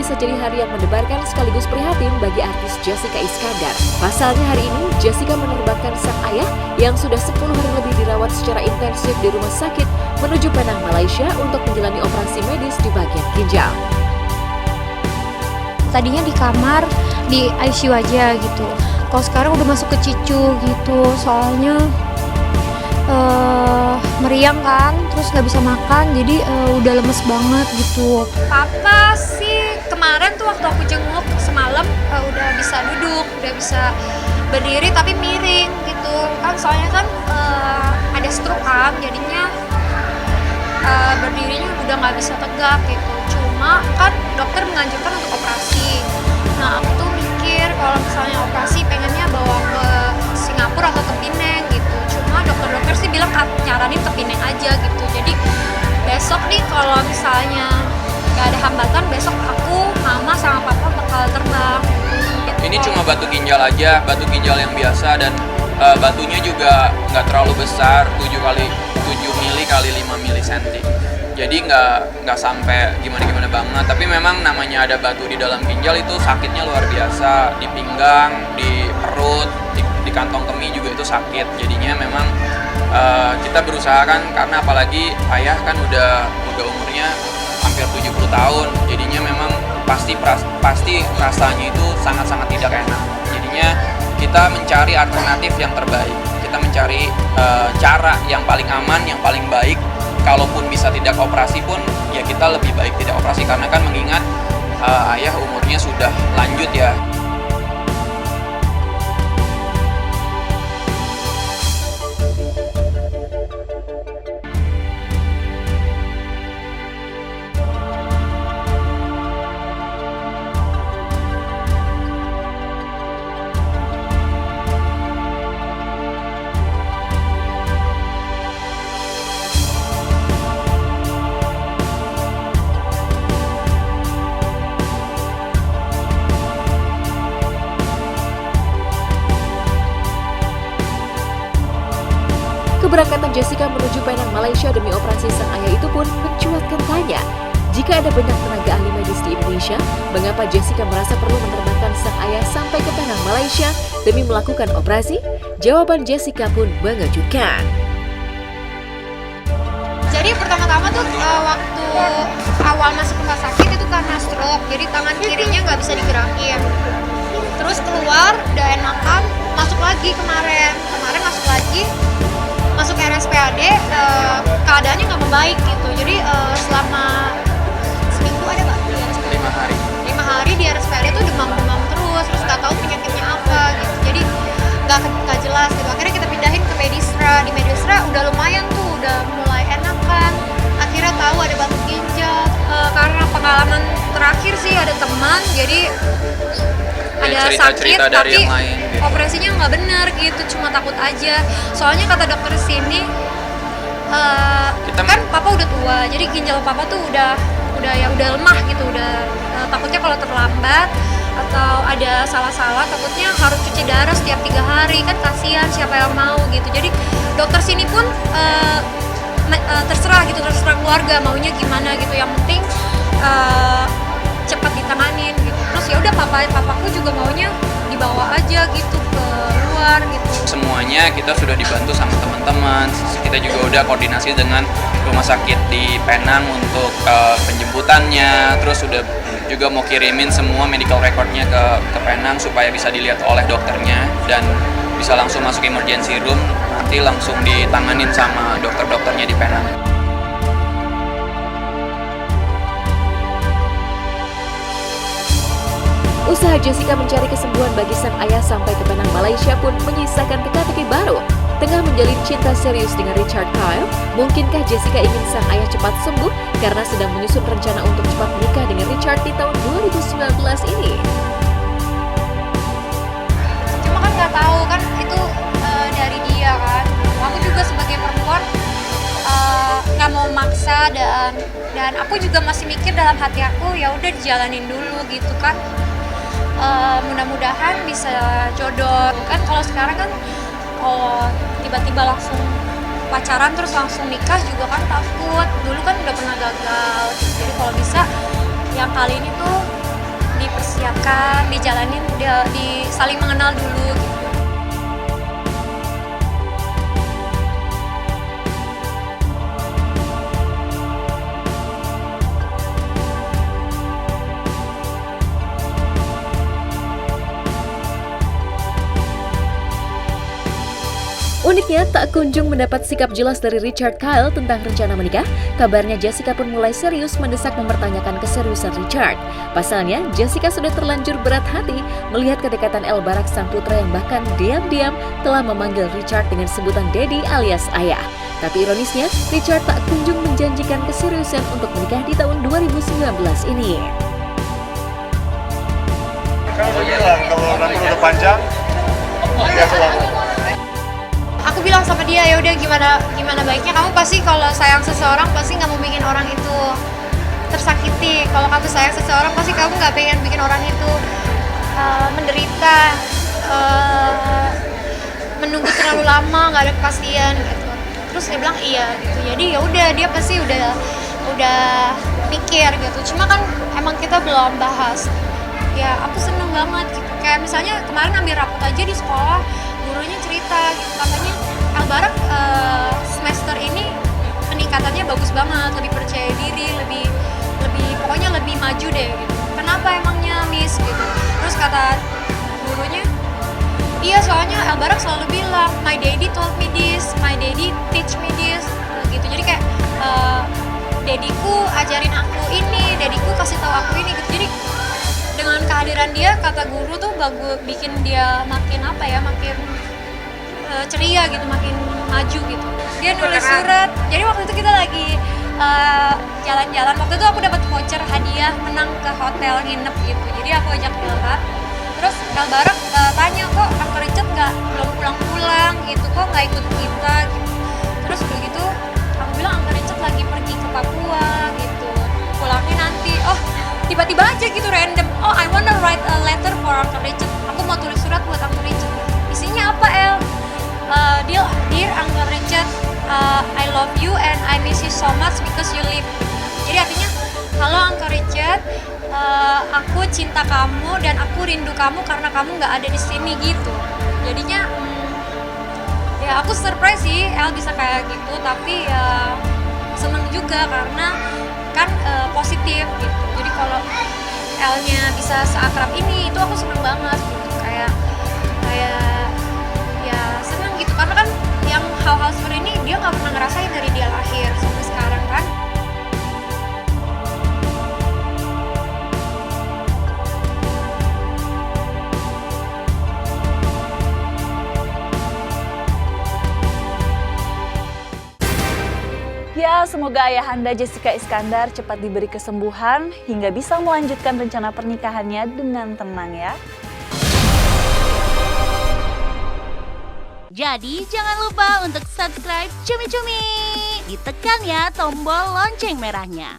bisa jadi hari yang mendebarkan sekaligus prihatin bagi artis Jessica Iskandar. Pasalnya hari ini, Jessica menerbangkan sang ayah yang sudah 10 hari lebih dirawat secara intensif di rumah sakit menuju Penang, Malaysia untuk menjalani operasi medis di bagian ginjal. Tadinya di kamar, di ICU aja gitu. Kalau sekarang udah masuk ke CICU gitu, soalnya meriang kan, terus nggak bisa makan, jadi udah lemes banget gitu. Papa sih kemarin tuh waktu aku jenguk semalam udah bisa duduk, udah bisa berdiri tapi miring gitu kan, soalnya kan ada stroke kan, jadinya berdirinya udah nggak bisa tegak gitu. Cuma kan dokter menganjurkan untuk operasi. Nah aku tuh mikir kalau misalnya operasi pengennya bawa ke Singapura atau ke Penang gitu. Cuma dokter-dokter sih bilang nyaranin ke Penang aja gitu. Jadi besok nih kalau misalnya gak ada hambatan, besok aku, mama sama papa bakal terbang gitu. Ini cuma batu ginjal aja, batu ginjal yang biasa, dan batunya juga nggak terlalu besar, 7 mili kali 5 mili senti. Jadi nggak sampai gimana banget, tapi memang namanya ada batu di dalam ginjal itu sakitnya luar biasa, di pinggang, di perut, di kantong kemih juga itu sakit. Jadinya memang kita berusaha kan, karena apalagi ayah kan udah umurnya hampir 70 tahun, jadinya memang pasti rasanya itu sangat-sangat tidak enak. Jadinya kita mencari alternatif yang terbaik, kita mencari cara yang paling aman, yang paling baik. Kalaupun bisa tidak operasi pun, ya kita lebih baik tidak operasi, karena kan mengingat ayah umurnya sudah lanjut ya. Keberangkatan Jessica menuju Penang, Malaysia demi operasi sang ayah itu pun mencuatkan tanya. Jika ada banyak tenaga ahli medis di Indonesia, mengapa Jessica merasa perlu menerbangkan sang ayah sampai ke Penang, Malaysia demi melakukan operasi? Jawaban Jessica pun mengejutkan. Jadi pertama-tama tuh waktu awal masuk rumah sakit itu karena stroke, jadi tangan kirinya nggak bisa digerakin. Terus keluar, udah enakan, masuk lagi kemarin masuk lagi, masuk RSPAD, keadaannya nggak membaik gitu. Jadi selama seminggu ada nggak di RSPAD? 5 hari di RSPAD tuh demam terus nggak tahu penyakitnya apa gitu. Jadi nggak jelas gitu. Akhirnya kita pindahin ke Medistra. Di Medistra udah lumayan tuh, udah mulai enakan. Akhirnya tahu ada batu ginjal. Karena pengalaman terakhir sih ada teman, jadi ada sakit tapi operasinya nggak benar gitu, cuma takut aja. Soalnya kata dokter sini kan papa udah tua, jadi ginjal papa tuh udah lemah gitu, takutnya kalau terlambat atau ada salah-salah, takutnya harus cuci darah setiap 3 hari, kan kasihan, siapa yang mau gitu. Jadi dokter sini pun terserah keluarga maunya gimana gitu, yang penting cepat ditanganin gitu. Terus ya udah papaku juga maunya dibawa aja gitu ke luar gitu. Semuanya kita sudah dibantu sama teman-teman. Kita juga udah koordinasi dengan rumah sakit di Penang untuk penjemputannya. Terus udah juga mau kirimin semua medical recordnya ke Penang supaya bisa dilihat oleh dokternya dan bisa langsung masuk emergency room, nanti langsung ditanganin sama dokter-dokternya di Penang. Usaha Jessica mencari kesembuhan bagi sang ayah sampai ke Penang, Malaysia pun menyisakan teka-teki baru. Tengah menjalin cinta serius dengan Richard Kyle, mungkinkah Jessica ingin sang ayah cepat sembuh karena sedang menyusun rencana untuk cepat menikah dengan Richard di tahun 2019 ini? Cuma kan nggak tahu kan itu dari dia kan. Aku juga sebagai perempuan nggak mau maksa, dan aku juga masih mikir dalam hati aku, ya udah dijalanin dulu gitu kan. Mudah-mudahan bisa jodoh kan. Kalau sekarang kan tiba-tiba langsung pacaran terus langsung nikah juga kan takut. Dulu kan udah pernah gagal, jadi kalau bisa yang kali ini tuh dipersiapkan, dijalanin, di saling mengenal dulu gitu. Uniknya, tak kunjung mendapat sikap jelas dari Richard Kyle tentang rencana menikah. Kabarnya Jessica pun mulai serius mendesak mempertanyakan keseriusan Richard. Pasalnya, Jessica sudah terlanjur berat hati melihat kedekatan El Barak sang putra yang bahkan diam-diam telah memanggil Richard dengan sebutan Daddy alias ayah. Tapi ironisnya, Richard tak kunjung menjanjikan keseriusan untuk menikah di tahun 2019 ini. Kan udah bilang kalau nanti udah panjang, ya selalu. Aku bilang sama dia, ya udah gimana baiknya, kamu pasti kalau sayang seseorang pasti nggak mau bikin orang itu tersakiti. Kalau kamu sayang seseorang pasti kamu nggak pengen bikin orang itu menderita, menunggu terlalu lama, nggak ada kepastian gitu. Terus dia bilang iya gitu. Jadi ya udah, dia pasti udah mikir gitu. Cuma kan emang kita belum bahas. Ya aku seneng banget gitu. Kayak misalnya kemarin ambil rapot aja di sekolah, gurunya cerita gitu, katanya El Barak semester ini peningkatannya bagus banget, lebih percaya diri, lebih pokoknya lebih maju deh gitu. Kenapa emangnya Miss gitu? Terus kata gurunya, iya soalnya El Barak selalu bilang my daddy told me this, my daddy teach me this gitu. Jadi kayak dediku ajarin aku ini, dediku kasih tahu aku ini gitu. Jadi dengan kehadiran dia, kata guru tuh bagus, bikin dia makin makin ceria gitu, makin maju gitu. Dia nulis surat. Jadi waktu itu kita lagi jalan-jalan. Waktu itu aku dapat voucher hadiah menang ke hotel nginep gitu. Jadi aku ajak keluar. Terus El Barak tanya, kok Uncle Richard belum pulang-pulang gitu, kok nggak ikut kita gitu. Terus begitu aku bilang Uncle Richard lagi pergi ke Papua gitu. Pulangnya nanti. Oh, tiba-tiba aja gitu random. Oh, I wanna write a letter for Uncle Richard. Aku mau tulis surat buat Uncle Richard. Isinya apa, El? Dear Uncle Richard, I love you and I miss you so much because you live. Jadi artinya, halo Uncle Richard, aku cinta kamu dan aku rindu kamu karena kamu nggak ada di sini gitu. Jadinya, ya aku surprise sih El bisa kayak gitu, tapi ya seneng juga karena kan positif gitu. Jadi kalau L-nya bisa seakrab ini, itu aku seneng banget gitu. Kayak ya seneng gitu, karena kan yang hal-hal seperti ini dia nggak pernah ngerasain dari dia lahir sampai sekarang kan. Ya, semoga ayahanda Jessica Iskandar cepat diberi kesembuhan hingga bisa melanjutkan rencana pernikahannya dengan tenang ya. Jadi jangan lupa untuk subscribe Cumi Cumi. Ditekan ya tombol lonceng merahnya.